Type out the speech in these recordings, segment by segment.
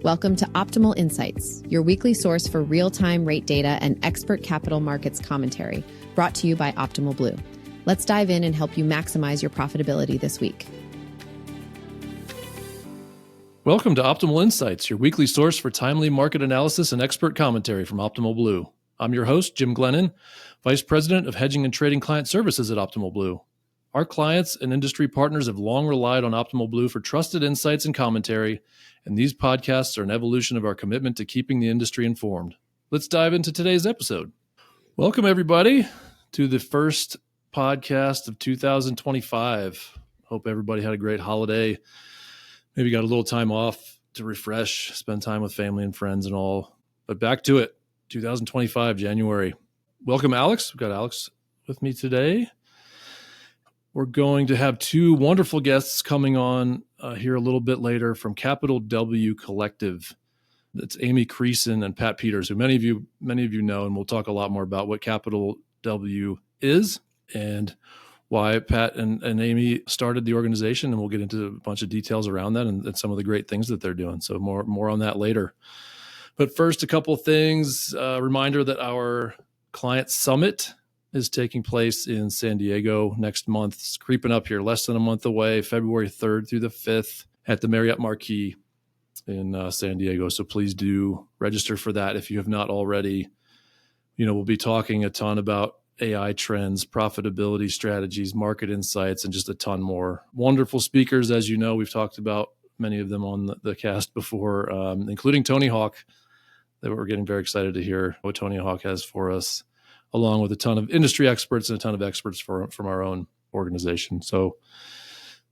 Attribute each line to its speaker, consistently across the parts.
Speaker 1: Welcome to Optimal Insights, your weekly source for real-time rate data and expert capital markets commentary, brought to you by Optimal Blue. Let's dive in and help you maximize your profitability this week.
Speaker 2: Welcome to Optimal Insights, your weekly source for timely market analysis and expert commentary from Optimal Blue. I'm your host, Jim Glennon, Vice President of Hedging and Trading Client Services at Optimal Blue. Our clients and industry partners have long relied on Optimal Blue for trusted insights and commentary, and these podcasts are an evolution of our commitment to keeping the industry informed. Let's dive into today's episode. Welcome, everybody, to the first podcast of 2025. Hope everybody had a great holiday. Maybe got a little time off to refresh, spend time with family and friends and all. But back to it, 2025, January. Welcome, Alex. We've got Alex with me today. We're going to have two wonderful guests coming on here a little bit later from CapitalW Collective. That's Amy Creason and Pat Peters, who many of you know, and we'll talk a lot more about what CapitalW is and why Pat and Amy started the organization, and we'll get into a bunch of details around that and some of the great things that they're doing. So more on that later. But first, a couple of things. Reminder that our client summit is taking place in San Diego next month. It's creeping up here, less than a month away, February 3rd through the 5th at the Marriott Marquis in San Diego. So please do register for that if you have not already. You know, we'll be talking a ton about AI trends, profitability strategies, market insights, and just a ton more. Wonderful speakers, as you know. We've talked about many of them on the cast before, including Tony Hawk, that we're getting very excited to hear what Tony Hawk has for us, along with a ton of industry experts and a ton of experts from our own organization. So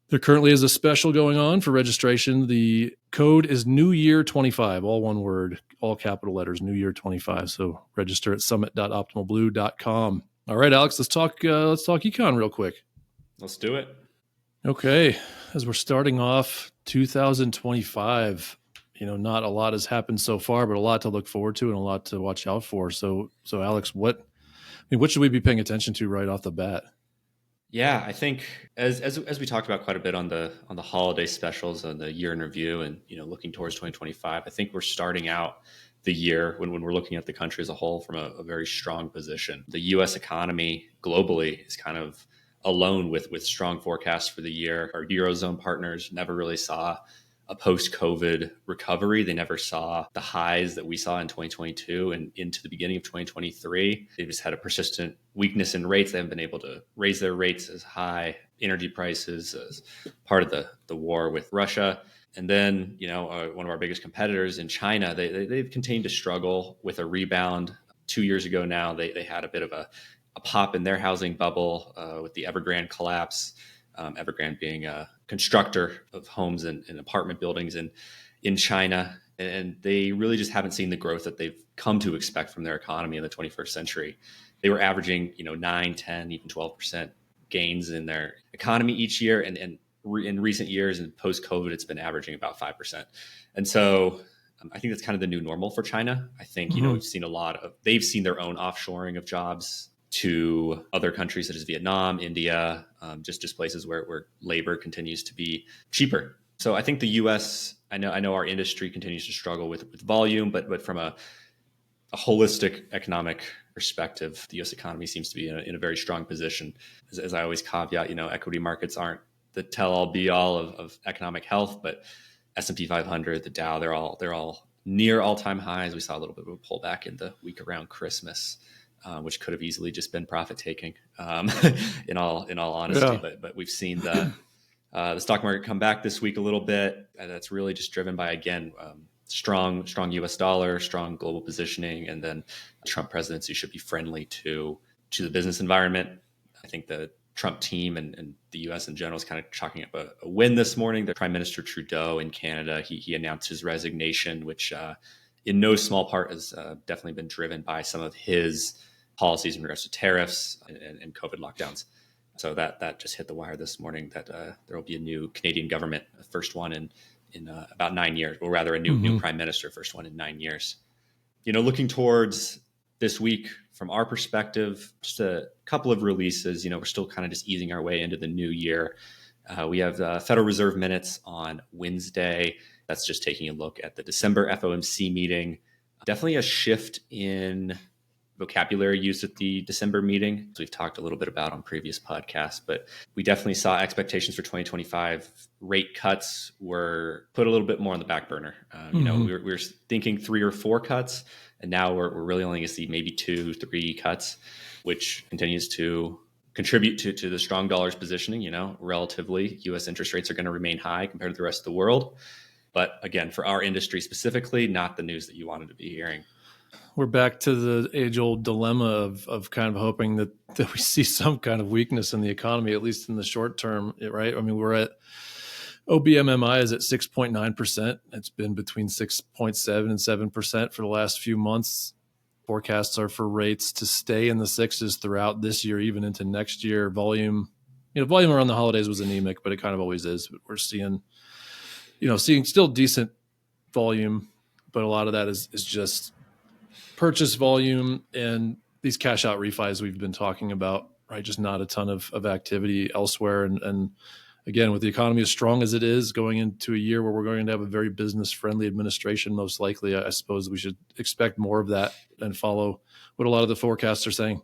Speaker 2: there currently is a special going on for registration. The code is New Year 25, all one word, all capital letters, New Year 25. So register at summit.optimalblue.com. All right, Alex, let's talk econ real quick.
Speaker 3: Let's do it.
Speaker 2: Okay, as we're starting off 2025, not a lot has happened so far, but a lot to look forward to and a lot to watch out for. So Alex, what should we be paying attention to right off the bat?
Speaker 3: Yeah, I think as we talked about quite a bit on the holiday specials on the year in review and looking towards 2025, I think we're starting out the year when we're looking at the country as a whole from a very strong position. The U.S. economy globally is kind of alone with strong forecasts for the year. Our Eurozone partners never really saw a post-COVID recovery. They never saw the highs that we saw in 2022 and into the beginning of 2023. They've just had a persistent weakness in rates. They haven't been able to raise their rates as high. Energy prices as part of the war with Russia. And then, one of our biggest competitors in China, they've continued to struggle with a rebound. 2 years ago now, they had a bit of a pop in their housing bubble with the Evergrande collapse. Evergrande being a constructor of homes and apartment buildings in China. And they really just haven't seen the growth that they've come to expect from their economy in the 21st century. They were averaging, 9, 10, even 12% gains in their economy each year. And in recent years and post-COVID, it's been averaging about 5%. And so I think that's kind of the new normal for China. I think, we've seen they've seen their own offshoring of jobs to other countries such as Vietnam, India, just places where labor continues to be cheaper. So I think the U.S., I know our industry continues to struggle with volume, but from a holistic economic perspective, the U.S. economy seems to be in a very strong position. As I always caveat, equity markets aren't the tell-all be-all of economic health, but S&P 500, the Dow, they're all near all-time highs. We saw a little bit of a pullback in the week around Christmas, which could have easily just been profit taking, in all honesty. Yeah. But we've seen the stock market come back this week a little bit, and that's really just driven by, again, strong U.S. dollar, strong global positioning, and then Trump presidency should be friendly to the business environment. I think the Trump team and the U.S. in general is kind of chalking up a win this morning. The Prime Minister Trudeau in Canada, he announced his resignation, which in no small part has definitely been driven by some of his policies in regards to tariffs and COVID lockdowns. So that just hit the wire this morning that there will be a new Canadian government, the first one in about 9 years, or rather a new prime minister, first one in 9 years. Looking towards this week from our perspective, just a couple of releases. We're still kind of just easing our way into the new year. We have Federal Reserve minutes on Wednesday. That's just taking a look at the December FOMC meeting. Definitely a shift in vocabulary used at the December meeting, as we've talked a little bit about on previous podcasts, but we definitely saw expectations for 2025 rate cuts were put a little bit more on the back burner. We were thinking 3 or 4 cuts, and now we're really only going to see maybe 2, 3 cuts, which continues to contribute to the strong dollar's positioning. Relatively, U.S. interest rates are going to remain high compared to the rest of the world. But again, for our industry specifically, not the news that you wanted to be hearing.
Speaker 2: We're back to the age-old dilemma of kind of hoping that we see some kind of weakness in the economy, at least in the short term, right? I mean, we're at OBMMI is at 6.9%. It's been between 6.7 and 7% for the last few months. Forecasts are for rates to stay in the 6s throughout this year, even into next year. Volume around the holidays was anemic, but it kind of always is. But we're seeing still decent volume, but a lot of that is just purchase volume and these cash out refis we've been talking about, right? Just not a ton of activity elsewhere. And again, with the economy as strong as it is going into a year where we're going to have a very business friendly administration, most likely, I suppose we should expect more of that and follow what a lot of the forecasts are saying.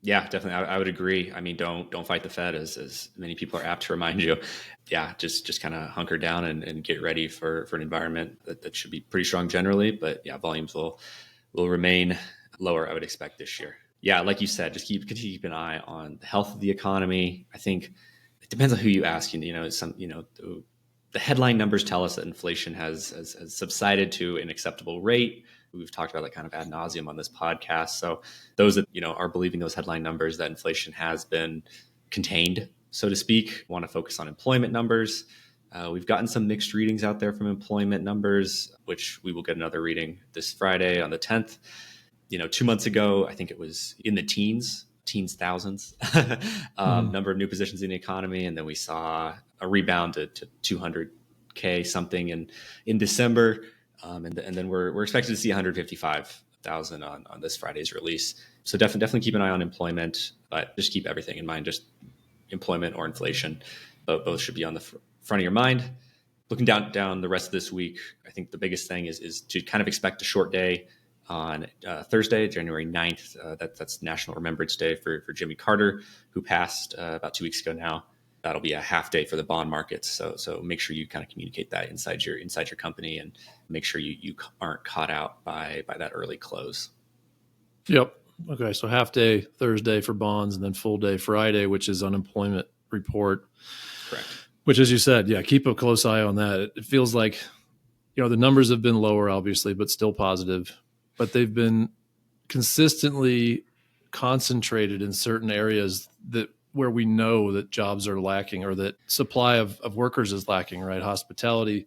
Speaker 3: Yeah, definitely. I would agree. I mean, don't fight the Fed, as many people are apt to remind you. Yeah, just kind of hunker down and get ready for an environment that should be pretty strong generally. But yeah, volumes will remain lower, I would expect, this year. Yeah, like you said, just continue to keep an eye on the health of the economy. I think it depends on who you ask. The headline numbers tell us that inflation has subsided to an acceptable rate. We've talked about that kind of ad nauseum on this podcast. So those that are believing those headline numbers that inflation has been contained, so to speak, want to focus on employment numbers. We've gotten some mixed readings out there from employment numbers, which we will get another reading this Friday on the 10th. 2 months ago, I think it was in the teens thousands, number of new positions in the economy. And then we saw a rebound to 200K something in December. And then we're expected to see 155,000 on this Friday's release. So definitely keep an eye on employment, but just keep everything in mind, just employment or inflation. Both should be on the front of your mind. Looking down the rest of this week, I think the biggest thing is to kind of expect a short day on Thursday, January 9th. That's National Remembrance Day for Jimmy Carter, who passed about 2 weeks ago now. That'll be a half day for the bond markets. So make sure you kind of communicate that inside your company and make sure you aren't caught out by that early close.
Speaker 2: Yep. Okay. So half day Thursday for bonds and then full day Friday, which is unemployment report.
Speaker 3: Correct.
Speaker 2: Which, as you said, yeah, keep a close eye on that. It feels like, the numbers have been lower, obviously, but still positive. But they've been consistently concentrated in certain areas where we know that jobs are lacking or that supply of workers is lacking, right? Hospitality,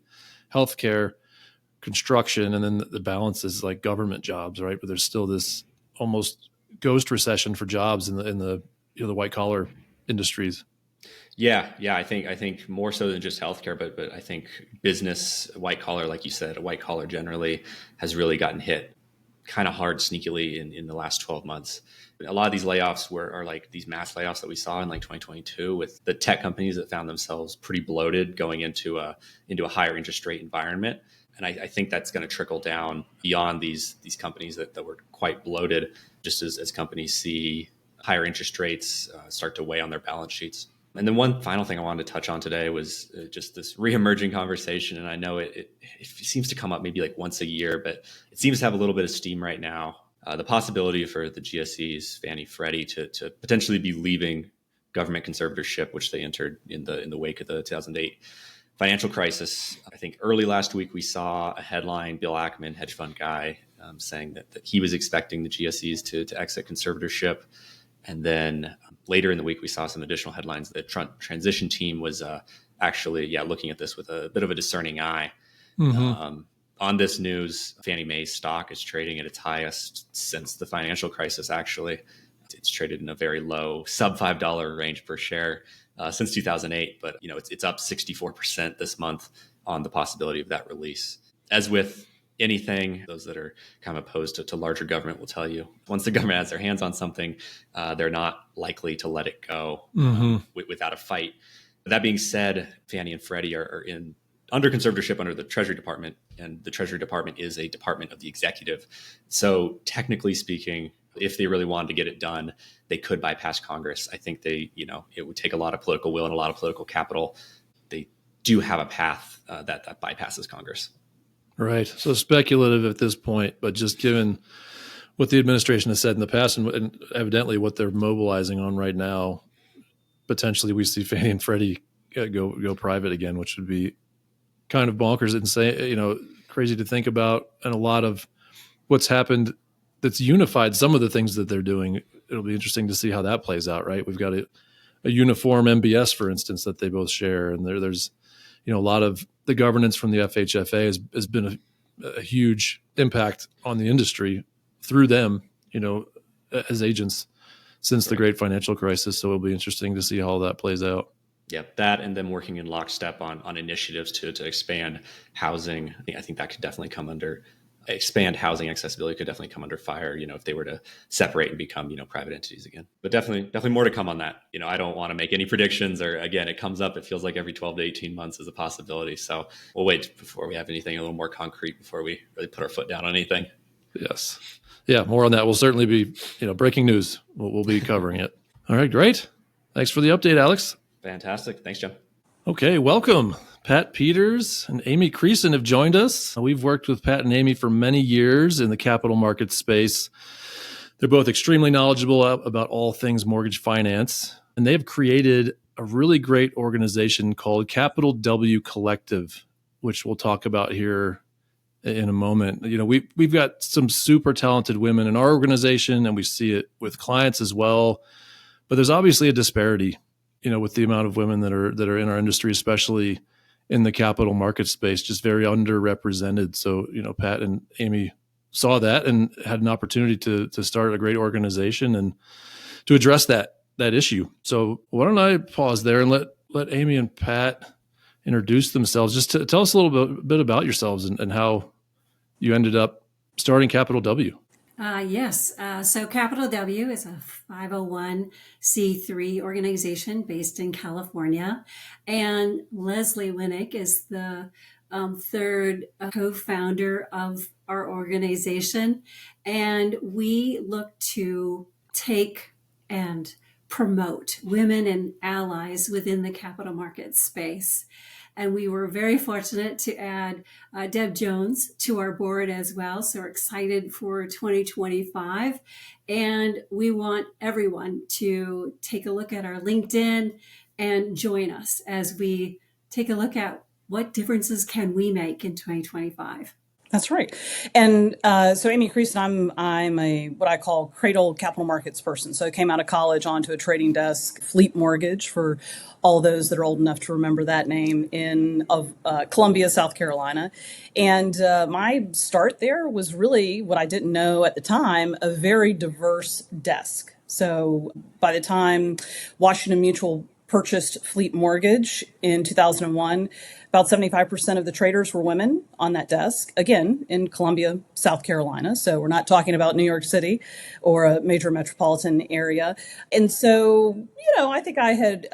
Speaker 2: healthcare, construction, and then the balance is like government jobs, right? But there's still this almost ghost recession for jobs in the white collar industries.
Speaker 3: Yeah. I think more so than just healthcare, but I think business, white collar, like you said, white collar generally has really gotten hit kind of hard, sneakily in the last 12 months. A lot of these layoffs are like these mass layoffs that we saw in like 2022 with the tech companies that found themselves pretty bloated going into a higher interest rate environment. And I think that's going to trickle down beyond these companies that were quite bloated, just as companies see higher interest rates start to weigh on their balance sheets. And then one final thing I wanted to touch on today was just this reemerging conversation. And I know it seems to come up maybe like once a year, but it seems to have a little bit of steam right now. The possibility for the GSEs, Fannie, Freddie, to potentially be leaving government conservatorship, which they entered in the wake of the 2008 financial crisis. I think early last week we saw a headline, Bill Ackman, hedge fund guy, saying that he was expecting the GSEs to exit conservatorship. And then later in the week, we saw some additional headlines. The transition team was actually, looking at this with a bit of a discerning eye. Mm-hmm. On this news, Fannie Mae's stock is trading at its highest since the financial crisis, actually. It's traded in a very low sub $5 range per share since 2008. But, it's up 64% this month on the possibility of that release. As with anything, those that are kind of opposed to larger government will tell you once the government has their hands on something, they're not likely to let it go without a fight. That being said, Fannie and Freddie are in under conservatorship under the Treasury Department, and the Treasury Department is a department of the executive. So technically speaking, if they really wanted to get it done, they could bypass Congress. I think it would take a lot of political will and a lot of political capital. They do have a path that bypasses Congress.
Speaker 2: Right. So speculative at this point, but just given what the administration has said in the past and evidently what they're mobilizing on right now, potentially we see Fannie and Freddie go private again, which would be kind of bonkers and say, crazy to think about. And a lot of what's happened that's unified some of the things that they're doing. It'll be interesting to see how that plays out, right? We've got a uniform MBS, for instance, that they both share. And there's, a lot of the governance from the FHFA has been a huge impact on the industry through them, as agents since the great financial crisis. So it'll be interesting to see how that plays out.
Speaker 3: Yeah, that and them working in lockstep on initiatives to expand housing. I think that could definitely come under expand housing accessibility could definitely come under fire, if they were to separate and become, private entities again. But definitely more to come on that. I don't want to make any predictions, or again, it comes up, it feels like every 12 to 18 months is a possibility. So we'll wait before we have anything a little more concrete before we really put our foot down on anything.
Speaker 2: Yes. Yeah, more on that. Will certainly be, breaking news. We'll be covering it. All right, great. Thanks for the update, Alex.
Speaker 3: Fantastic. Thanks, Jim.
Speaker 2: Okay, welcome. Pat Peters and Amy Creason have joined us. We've worked with Pat and Amy for many years in the capital markets space. They're both extremely knowledgeable about all things mortgage finance, and they have created a really great organization called CapitalW Collective, which we'll talk about here in a moment. We've got some super talented women in our organization, and we see it with clients as well. But there's obviously a disparity, with the amount of women that are in our industry, especially in the capital market space, just very underrepresented. So, Pat and Amy saw that and had an opportunity to start a great organization and to address that issue. So why don't I pause there and let Amy and Pat introduce themselves. Just to tell us a little bit about yourselves and how you ended up starting CapitalW.
Speaker 4: Yes. So CapitalW is a 501c3 organization based in California. And Leslie Winnick is the third co-founder of our organization. And we look to take and promote women and allies within the capital market space. And we were very fortunate to add Deb Jones to our board as well. So we're excited for 2025. And we want everyone to take a look at our LinkedIn and join us as we take a look at what differences can we make in 2025.
Speaker 5: That's right. And so Amy Creason, I'm a what I call cradle capital markets person. So I came out of college onto a trading desk, Fleet Mortgage, for all those that are old enough to remember that name, in Columbia, South Carolina. And my start there was really, what I didn't know at the time, a very diverse desk. So by the time Washington Mutual purchased Fleet Mortgage in 2001, about 75% of the traders were women on that desk, again, in Columbia, South Carolina. So we're not talking about New York City or a major metropolitan area. And so, I think I had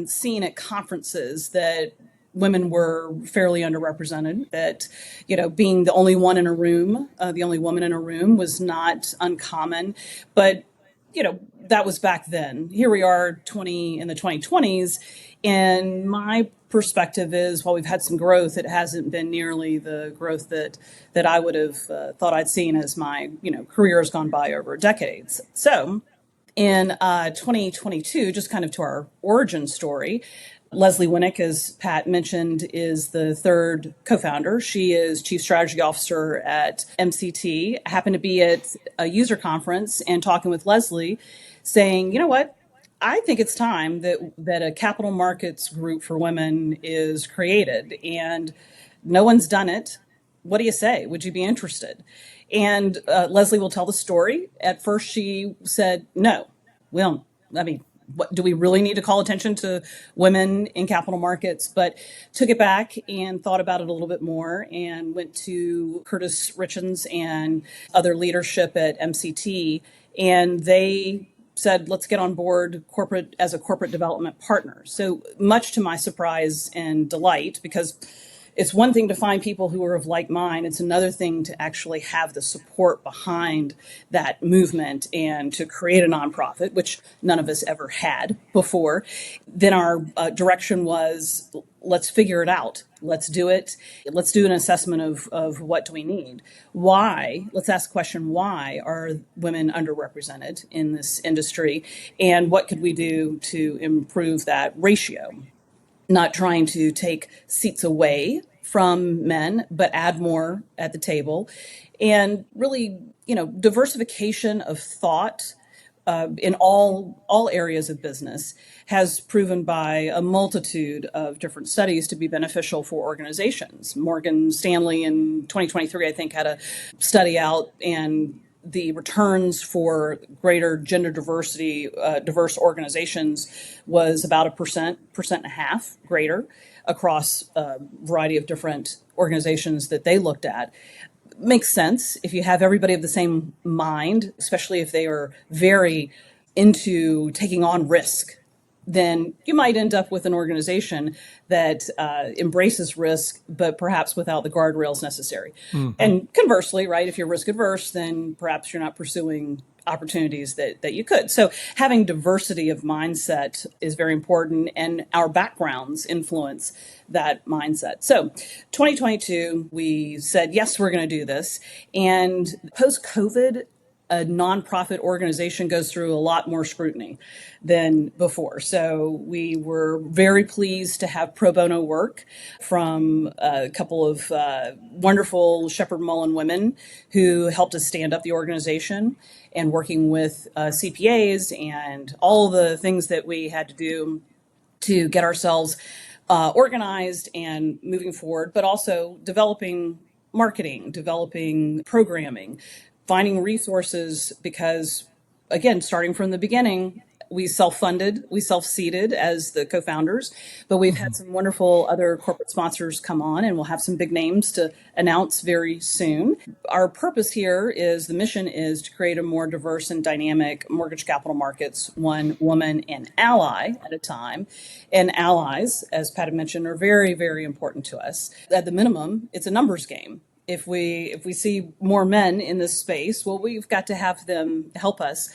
Speaker 5: seen at conferences that women were fairly underrepresented, that, being the only one in a room, the only woman in a room was not uncommon. But that was back then. Here we are in the 2020s. And my perspective is, while we've had some growth, it hasn't been nearly the growth that I would have thought I'd seen as my, career has gone by over decades. So in 2022, just kind of to our origin story, Leslie Winnick, as Pat mentioned, is the third co-founder. She is Chief Strategy Officer at MCT. I happened to be at a user conference and talking with Leslie, saying, you know what? I think it's time that a capital markets group for women is created, and no one's done it. What do you say? Would you be interested? And Leslie will tell the story. At first, she said, no, what, do we really need to call attention to women in capital markets? But took it back and thought about it a little bit more and went to Curtis Richens and other leadership at MCT. And they said, let's get on board corporate as a corporate development partner. So much to my surprise and delight, because it's one thing to find people who are of like mind. It's another thing to actually have the support behind that movement and to create a nonprofit, which none of us ever had before. Then our direction was, let's figure it out. Let's do it. Let's do an assessment of what do we need? Why? Let's ask the question, why are women underrepresented in this industry? And what could we do to improve that ratio? Not trying to take seats away from men, but add more at the table. And really, diversification of thought in all areas of business has proven by a multitude of different studies to be beneficial for organizations. Morgan Stanley in 2023, I think, had a study out, and the returns for greater gender diversity, diverse organizations was about 1.5% greater across a variety of different organizations that they looked at. Makes sense if you have everybody of the same mind, especially if they are very into taking on risk. Then you might end up with an organization that embraces risk, but perhaps without the guardrails necessary. Mm-hmm. And conversely, right, if you're risk adverse, then perhaps you're not pursuing opportunities that you could. So having diversity of mindset is very important, and our backgrounds influence that mindset. So 2022, we said, yes, we're going to do this. And post-COVID, a nonprofit organization goes through a lot more scrutiny than before. So we were very pleased to have pro bono work from a couple of wonderful Shepherd Mullen women who helped us stand up the organization, and working with CPAs and all the things that we had to do to get ourselves organized and moving forward, but also developing marketing, developing programming, finding resources, because, again, starting from the beginning, we self-funded, we self-seeded as the co-founders, but we've had some wonderful other corporate sponsors come on, and we'll have some big names to announce very soon. Our purpose here is, the mission is to create a more diverse and dynamic mortgage capital markets, one woman and ally at a time. And allies, as Pat had mentioned, are very, very important to us. At the minimum, it's a numbers game. If we see more men in this space, well, we've got to have them help us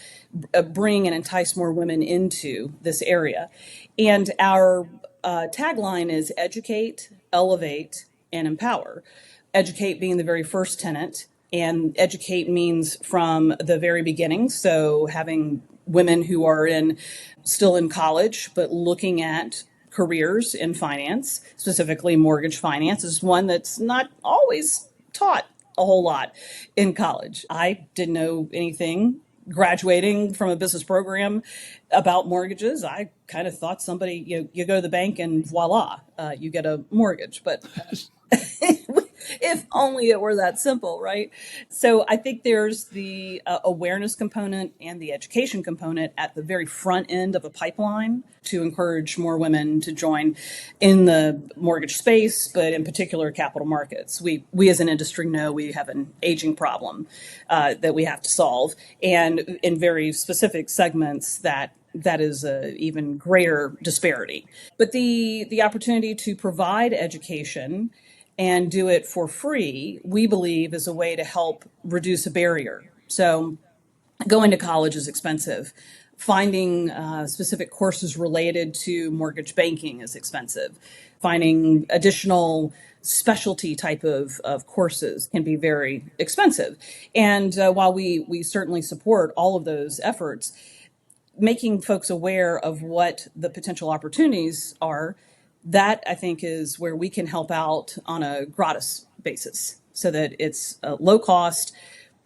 Speaker 5: bring and entice more women into this area. And our tagline is educate, elevate, and empower. Educate being the very first tenet, and educate means from the very beginning. So having women who are still in college, but looking at careers in finance, specifically mortgage finance, is one that's not always taught a whole lot in college. I didn't know anything graduating from a business program about mortgages. I kind of thought somebody, you go to the bank and voila, you get a mortgage. But if only it were that simple, right? So I think there's the awareness component and the education component at the very front end of a pipeline to encourage more women to join in the mortgage space, but in particular capital markets. We as an industry know we have an aging problem that we have to solve, and in very specific segments that is a even greater disparity. But the opportunity to provide education and do it for free, we believe, is a way to help reduce a barrier. So going to college is expensive. Finding specific courses related to mortgage banking is expensive. Finding additional specialty type of courses can be very expensive. And while we certainly support all of those efforts, making folks aware of what the potential opportunities are, that I think is where we can help out on a gratis basis, so that it's low cost.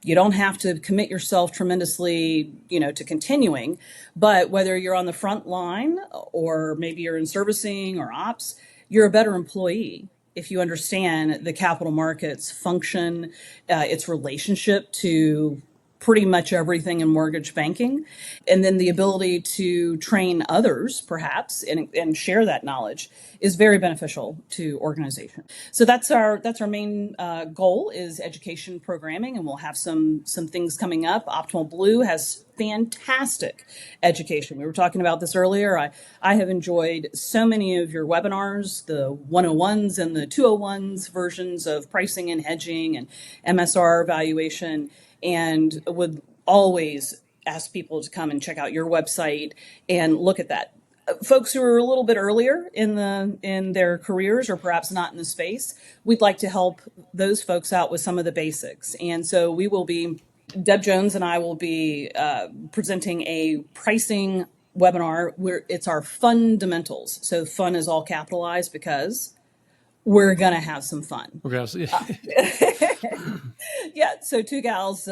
Speaker 5: You don't have to commit yourself tremendously, to continuing, but whether you're on the front line or maybe you're in servicing or ops, you're a better employee if you understand the capital markets function, its relationship to pretty much everything in mortgage banking. And then the ability to train others, perhaps, and share that knowledge is very beneficial to organizations. So that's our main goal is education programming, and we'll have some things coming up. Optimal Blue has fantastic education. We were talking about this earlier. I have enjoyed so many of your webinars, the 101s and the 201s versions of pricing and hedging and MSR valuation, and would always ask people to come and check out your website and look at that. Folks who are a little bit earlier in their careers or perhaps not in the space, we'd like to help those folks out with some of the basics. And so we will be, Deb Jones and I will be presenting a pricing webinar where it's our fundamentals. So fun is all capitalized because we're going to have some fun. Yeah. So two gals,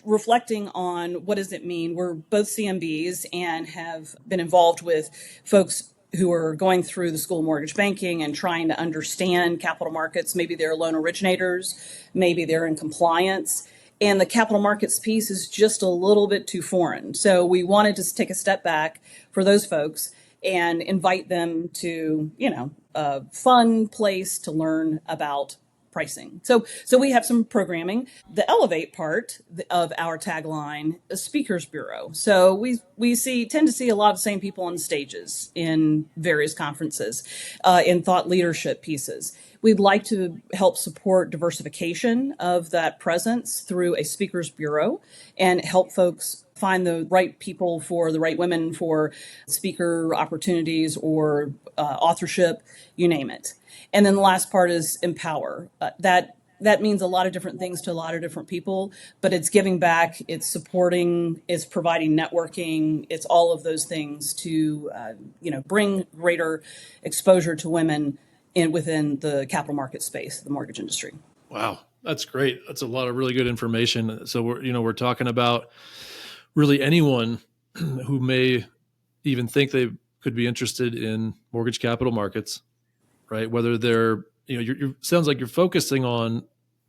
Speaker 5: reflecting on what does it mean. We're both CMBs and have been involved with folks who are going through the School of Mortgage Banking and trying to understand capital markets. Maybe they're loan originators, maybe they're in compliance. And the capital markets piece is just a little bit too foreign. So we wanted to take a step back for those folks and invite them to, a fun place to learn about pricing. So we have some programming. The Elevate part of our tagline, a speakers bureau. So we tend to see a lot of the same people on stages in various conferences, in thought leadership pieces. We'd like to help support diversification of that presence through a speakers bureau and help folks find the right people for the right women for speaker opportunities or authorship, you name it. And then the last part is empower. That means a lot of different things to a lot of different people, but it's giving back, it's supporting, it's providing networking, it's all of those things to bring greater exposure to women within the capital market space, the mortgage industry.
Speaker 2: Wow, that's great. That's a lot of really good information. So we're talking about really anyone who may even think they could be interested in mortgage capital markets, right? Whether they're, sounds like you're focusing on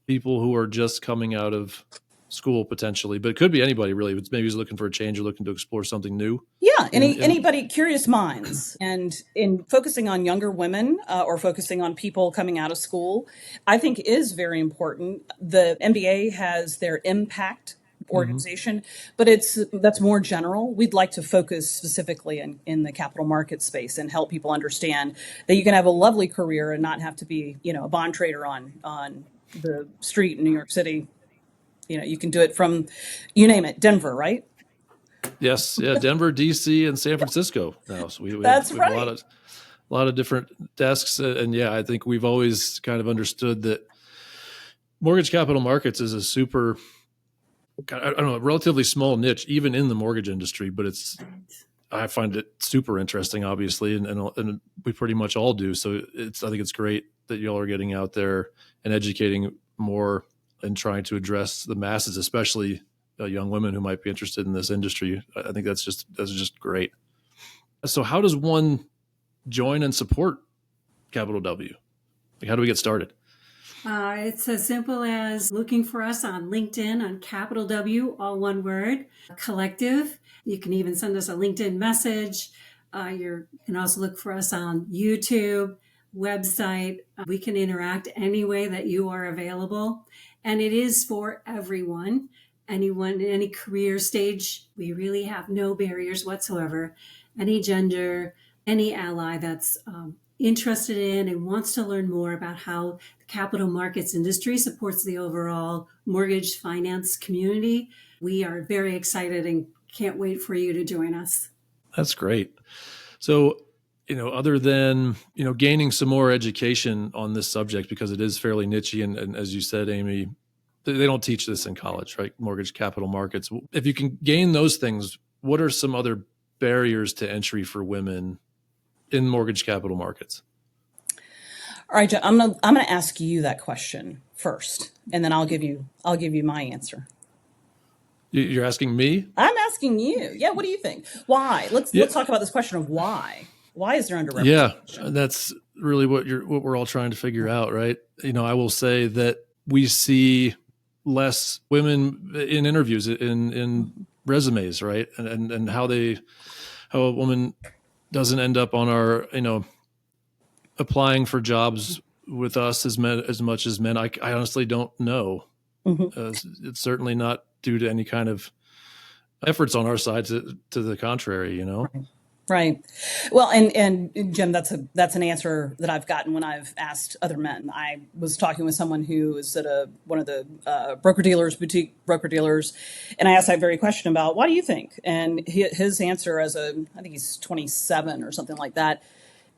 Speaker 2: people who are just coming out of school potentially, but it could be anybody really. It's maybe who's looking for a change or looking to explore something new.
Speaker 5: Yeah, anybody, curious minds. And in focusing on younger women or focusing on people coming out of school, I think is very important. The MBA has their impact organization, but that's more general. We'd like to focus specifically in the capital market space and help people understand that you can have a lovely career and not have to be, a bond trader on the street in New York City. You can do it from, you name it, Denver, right?
Speaker 2: Yes, yeah, Denver, DC, and San Francisco now. So we
Speaker 5: That's
Speaker 2: have
Speaker 5: right.
Speaker 2: a lot of different desks, and yeah, I think we've always kind of understood that mortgage capital markets is a super, I don't know, a relatively small niche, even in the mortgage industry, but I find it super interesting, obviously, and we pretty much all do. So I think it's great that y'all are getting out there and educating more and trying to address the masses, especially young women who might be interested in this industry. I think that's just great. So how does one join and support CapitalW? How do we get started?
Speaker 4: It's as simple as looking for us on LinkedIn on CapitalW, all one word, collective. You can even send us a LinkedIn message. You can also look for us on YouTube, website. We can interact any way that you are available. And it is for everyone, anyone, any career stage. We really have no barriers whatsoever. Any gender, any ally that's interested in and wants to learn more about how the capital markets industry supports the overall mortgage finance community. We are very excited and can't wait for you to join us.
Speaker 2: That's great. So, other than, gaining some more education on this subject, because it is fairly niche-y, and as you said, Amy, they don't teach this in college, right? Mortgage capital markets. If you can gain those things, what are some other barriers to entry for women in mortgage capital markets?
Speaker 5: All right, Joe, I'm gonna ask you that question first, and then I'll give you my answer.
Speaker 2: You're asking me?
Speaker 5: I'm asking you. Yeah, what do you think? Why? Let's talk about this question of why. Why is there underrepresentation?
Speaker 2: Yeah, that's really what we're all trying to figure out, right? I will say that we see less women in interviews, in resumes, right? And how a woman doesn't end up on our, applying for jobs with us as much as men. I honestly don't know. It's certainly not due to any kind of efforts on our side to the contrary,
Speaker 5: Right. Well, and Jim, that's an answer that I've gotten when I've asked other men. I was talking with someone who is at one of the boutique broker dealers, and I asked that very question about, why do you think? And his answer, I think he's 27 or something like that,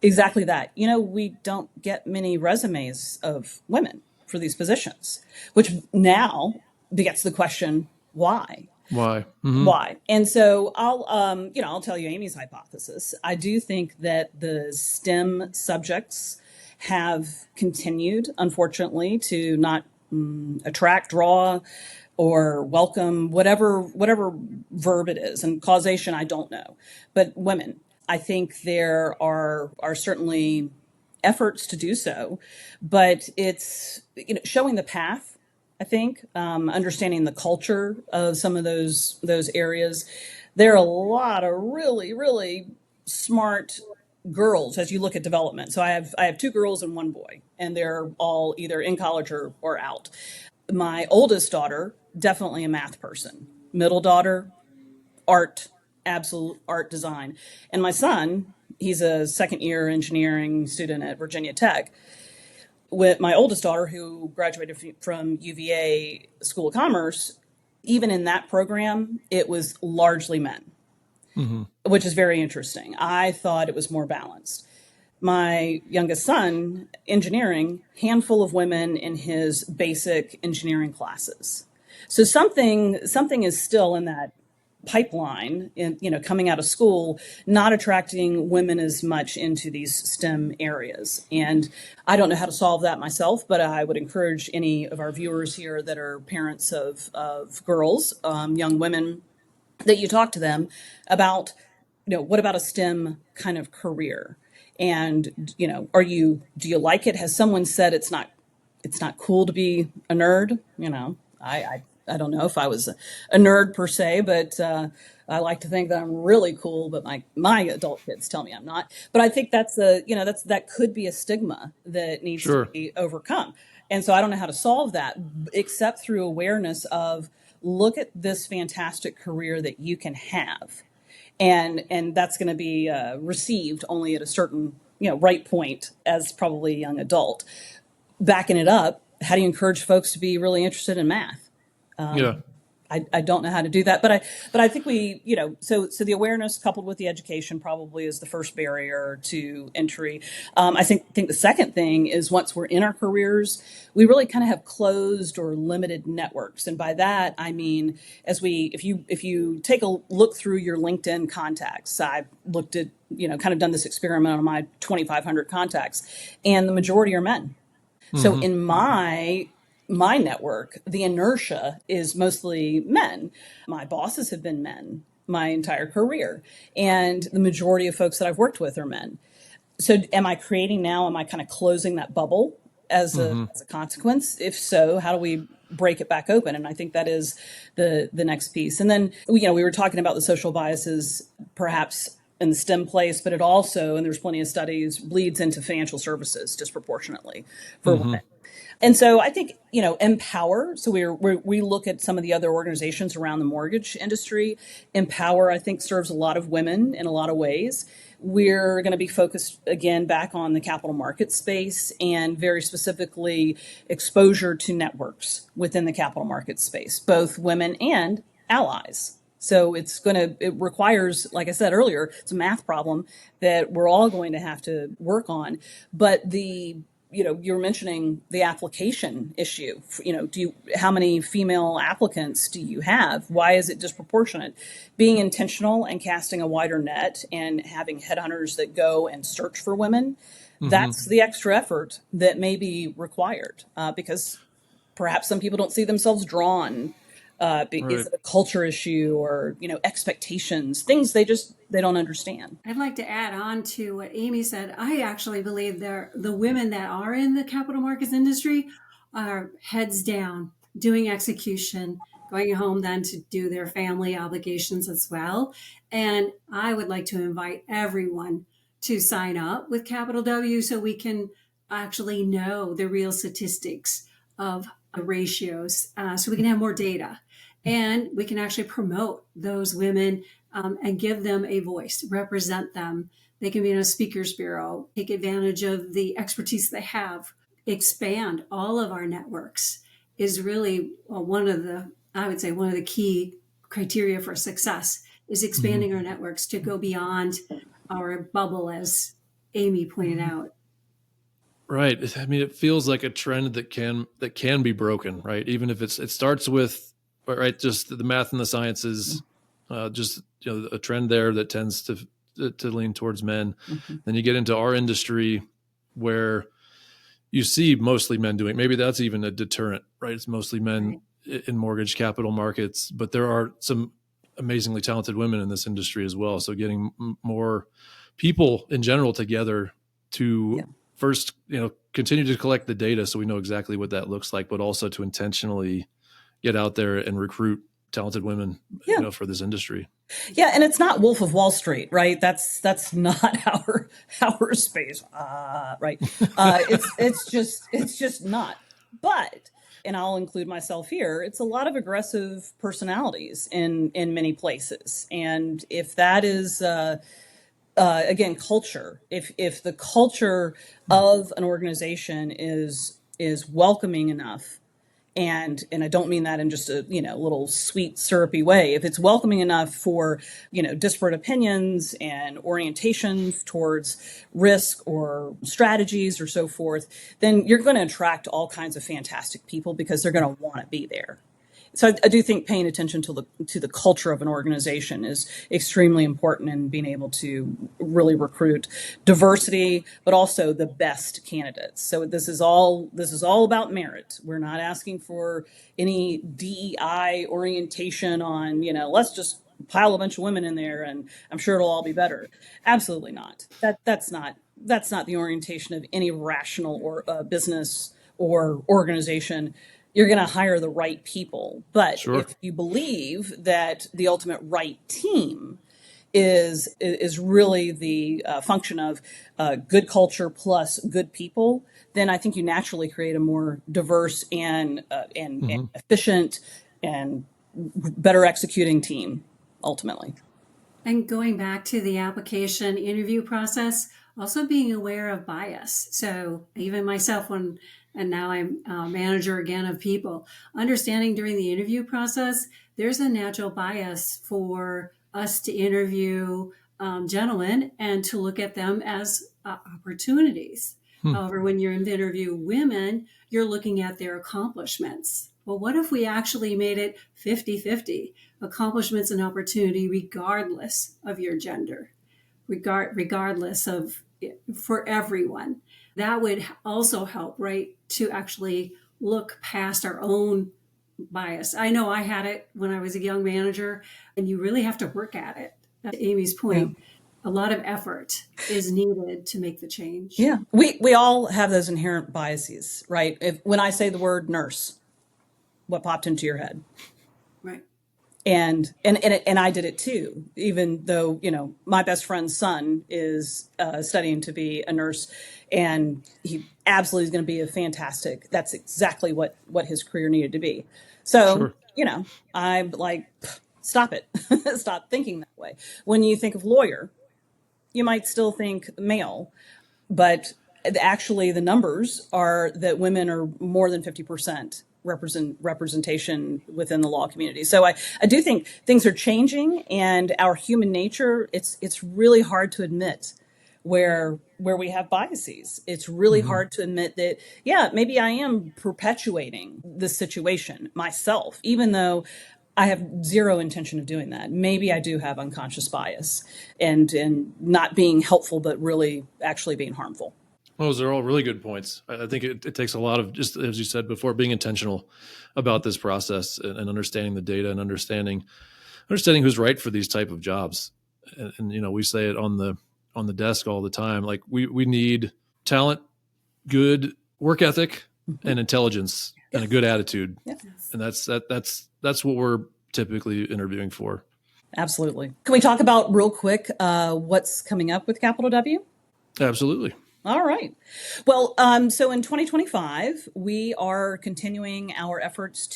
Speaker 5: exactly that. We don't get many resumes of women for these positions, which now begets the question, why?
Speaker 2: Why? Mm-hmm.
Speaker 5: Why? And so I'll tell you Amy's hypothesis. I do think that the STEM subjects have continued, unfortunately, to not attract, draw, or welcome, whatever verb it is. And causation, I don't know. But women, I think there are certainly efforts to do so, but it's showing the path. I think understanding the culture of some of those areas. There are a lot of really, really smart girls as you look at development. So I have two girls and one boy, and they're all either in college or out. My oldest daughter, definitely a math person. Middle daughter, art, absolute art design. And my son, he's a second year engineering student at Virginia Tech. With my oldest daughter, who graduated from UVA School of Commerce, even in that program, it was largely men, which is very interesting. I thought it was more balanced. My youngest son, engineering, handful of women in his basic engineering classes. So something is still in that pipeline, coming out of school, not attracting women as much into these STEM areas. And I don't know how to solve that myself, but I would encourage any of our viewers here that are parents of girls, young women, that you talk to them about, what about a STEM kind of career? And, do you like it? Has someone said it's not cool to be a nerd? I don't know if I was a nerd per se, but I like to think that I'm really cool, but my adult kids tell me I'm not. But I think that could be a stigma that needs to be overcome. And so I don't know how to solve that except through awareness of, look at this fantastic career that you can have. And that's going to be received only at a certain, right point as probably a young adult. Backing it up, how do you encourage folks to be really interested in math? I don't know how to do that, but I think so the awareness coupled with the education probably is the first barrier to entry. I think the second thing is, once we're in our careers, we really kind of have closed or limited networks. And by that, I mean, if you take a look through your LinkedIn contacts, I've looked at, kind of done this experiment on my 2,500 contacts, and the majority are men. So in my network, the inertia is mostly men. My bosses have been men my entire career, and the majority of folks that I've worked with are men. So am I kind of closing that bubble as a consequence? If so, how do we break it back open? And I think that is the next piece. And then, we were talking about the social biases, perhaps in the STEM place, but it also, and there's plenty of studies, bleeds into financial services disproportionately for women. And so I think, Empower. So we look at some of the other organizations around the mortgage industry. Empower, I think, serves a lot of women in a lot of ways. We're going to be focused again back on the capital market space, and very specifically exposure to networks within the capital market space, both women and allies. So it requires, like I said earlier, it's a math problem that we're all going to have to work on. But you were mentioning the application issue. How many female applicants do you have? Why is it disproportionate? Being intentional and casting a wider net and having headhunters that go and search for women, that's the extra effort that may be required, because perhaps some people don't see themselves drawn. Is it a culture issue or, expectations, things they don't understand?
Speaker 4: I'd like to add on to what Amy said. I actually believe the women that are in the capital markets industry are heads down. doing execution, going home then to do their family obligations as well. And I would like to invite everyone to sign up with Capital W so we can actually know the real statistics of the ratios, so we can have more data and we can actually promote those women and give them a voice, represent them. They can be in a speakers bureau, take advantage of the expertise they have, expand all of our networks is really one of the key criteria for success is expanding our networks to go beyond our bubble, as Amy pointed out.
Speaker 2: Right. I mean, it feels like a trend that can be broken, right? Even if it starts with, right, just the math and the sciences, just a trend there that tends to lean towards men. Then you get into our industry where you see mostly men doing. Maybe that's even a deterrent, right? It's mostly men in mortgage capital markets, but there are some amazingly talented women in this industry as well. So getting more people in general together to first, continue to collect the data so we know exactly what that looks like, but also to intentionally get out there and recruit talented women, for this industry.
Speaker 5: Yeah, and it's not Wolf of Wall Street, right? That's not our space, right? It's just not. But, and I'll include myself here, it's a lot of aggressive personalities in many places, and if that is again culture, if the culture of an organization is welcoming enough. And I don't mean that in just a little sweet syrupy way. If it's welcoming enough for disparate opinions and orientations towards risk or strategies or so forth, then you're going to attract all kinds of fantastic people because they're going to want to be there. So I do think paying attention to the culture of an organization is extremely important in being able to really recruit diversity, but also the best candidates. So this is all about merit. We're not asking for any DEI orientation on, let's just pile a bunch of women in there and I'm sure it'll all be better. Absolutely not. That's not the orientation of any rational or business or organization. You're going to hire the right people. But if you believe that the ultimate right team is really the function of good culture plus good people, then I think you naturally create a more diverse and efficient and better executing team ultimately.
Speaker 4: And going back to the application interview process, also being aware of bias. So even myself, and now I'm a manager again of people, understanding during the interview process, there's a natural bias for us to interview gentlemen and to look at them as opportunities. However, when you're in interview women, you're looking at their accomplishments. Well, what if we actually made it 50-50, accomplishments and opportunity regardless of your gender, regardless of, for everyone? That would also help, right, to actually look past our own bias. I know I had it when I was a young manager, and you really have to work at it. To Amy's point, a lot of effort is needed to make the change.
Speaker 5: Yeah, we all have those inherent biases, right? When I say the word nurse, what popped into your head?
Speaker 4: Right.
Speaker 5: And I did it too, even though, my best friend's son is studying to be a nurse, and he absolutely is going to be that's exactly what his career needed to be. So, I'm like, stop it. Stop thinking that way. When you think of lawyer, you might still think male, but actually the numbers are that women are more than 50% representation within the law community. So I do think things are changing, and our human nature, it's really hard to admit where we have biases. It's really hard to admit that, maybe I am perpetuating this situation myself, even though I have zero intention of doing that. Maybe I do have unconscious bias and not being helpful, but really actually being harmful.
Speaker 2: Those are all really good points. I think it takes a lot of, just as you said before, being intentional about this process and understanding the data and understanding who's right for these type of jobs. And we say it on the desk all the time. Like we need talent, good work ethic, and intelligence and a good attitude.
Speaker 5: Yeah.
Speaker 2: And that's what we're typically interviewing for.
Speaker 5: Absolutely. Can we talk about real quick what's coming up with Capital W?
Speaker 2: Absolutely.
Speaker 5: All right. Well, so in 2025, we are continuing our efforts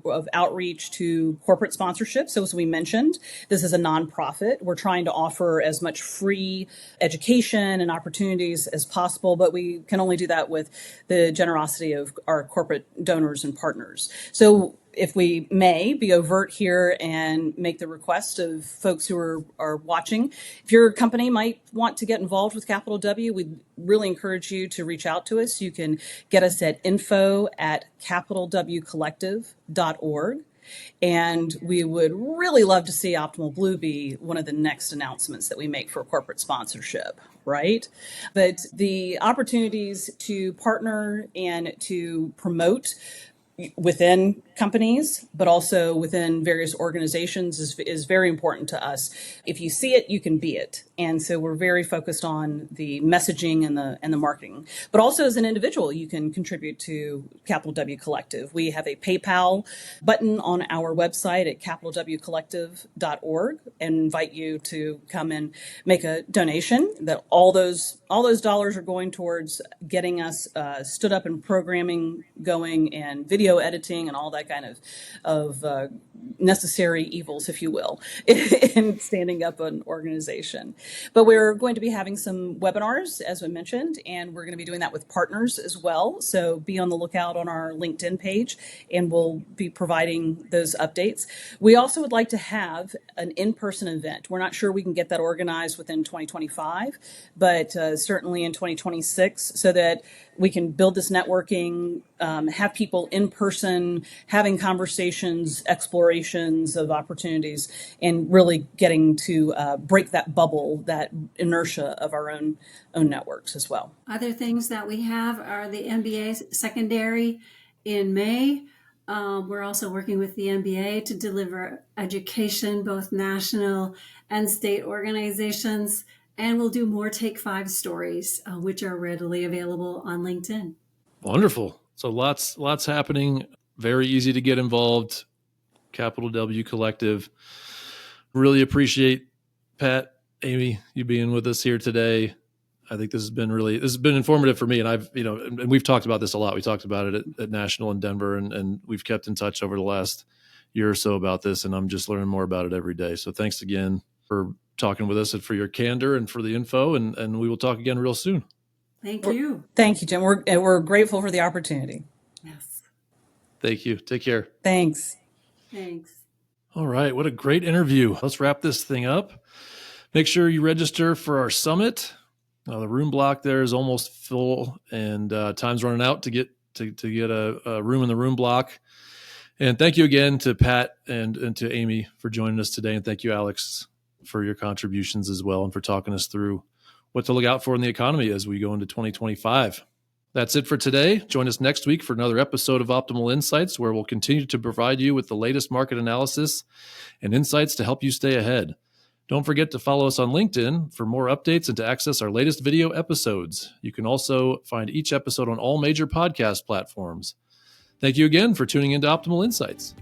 Speaker 5: of outreach to corporate sponsorship. So as we mentioned, this is a nonprofit. We're trying to offer as much free education and opportunities as possible, but we can only do that with the generosity of our corporate donors and partners. So if we may be overt here and make the request of folks who are watching, if your company might want to get involved with Capital W, we'd really encourage you to reach out to us. You can get us at info@capitalwcollective.org. And we would really love to see Optimal Blue be one of the next announcements that we make for corporate sponsorship, right? But the opportunities to partner and to promote within companies, but also within various organizations is very important to us. If you see it, you can be it. And so we're very focused on the messaging and the marketing. But also as an individual, you can contribute to Capital W Collective. We have a PayPal button on our website at capitalwcollective.org and invite you to come and make a donation. That all those dollars are going towards getting us stood up and programming going and video editing and all that kind of necessary evils, if you will, in standing up an organization. But we're going to be having some webinars, as we mentioned, and we're going to be doing that with partners as well. So be on the lookout on our LinkedIn page, and we'll be providing those updates. We also would like to have an in-person event. We're not sure we can get that organized within 2025, but certainly in 2026, so that we can build this networking, have people in person, having conversations, explorations of opportunities, and really getting to break that bubble, that inertia of our own networks as well.
Speaker 4: Other things that we have are the MBA secondary in May. We're also working with the MBA to deliver education, both national and state organizations. And we'll do more Take 5 stories, which are readily available on LinkedIn.
Speaker 2: Wonderful. So lots happening. Very easy to get involved. Capital W Collective. Really appreciate, Pat, Amy, you being with us here today. I think this has been informative for me. And and we've talked about this a lot. We talked about it at National in Denver, and we've kept in touch over the last year or so about this. And I'm just learning more about it every day. So thanks again for talking with us and for your candor and for the info. And we will talk again real soon.
Speaker 4: Thank you.
Speaker 5: Thank you, Jim. We're grateful for the opportunity.
Speaker 4: Yes.
Speaker 2: Thank you. Take care.
Speaker 5: Thanks.
Speaker 2: All right. What a great interview. Let's wrap this thing up. Make sure you register for our summit. The room block there is almost full, and time's running out to get a room in the room block. And thank you again to Pat and to Amy for joining us today. And thank you, Alex, for your contributions as well and for talking us through what to look out for in the economy as we go into 2025. That's it for today. Join us next week for another episode of Optimal Insights, where we'll continue to provide you with the latest market analysis and insights to help you stay ahead. Don't forget to follow us on LinkedIn for more updates and to access our latest video episodes. You can also find each episode on all major podcast platforms. Thank you again for tuning into Optimal Insights.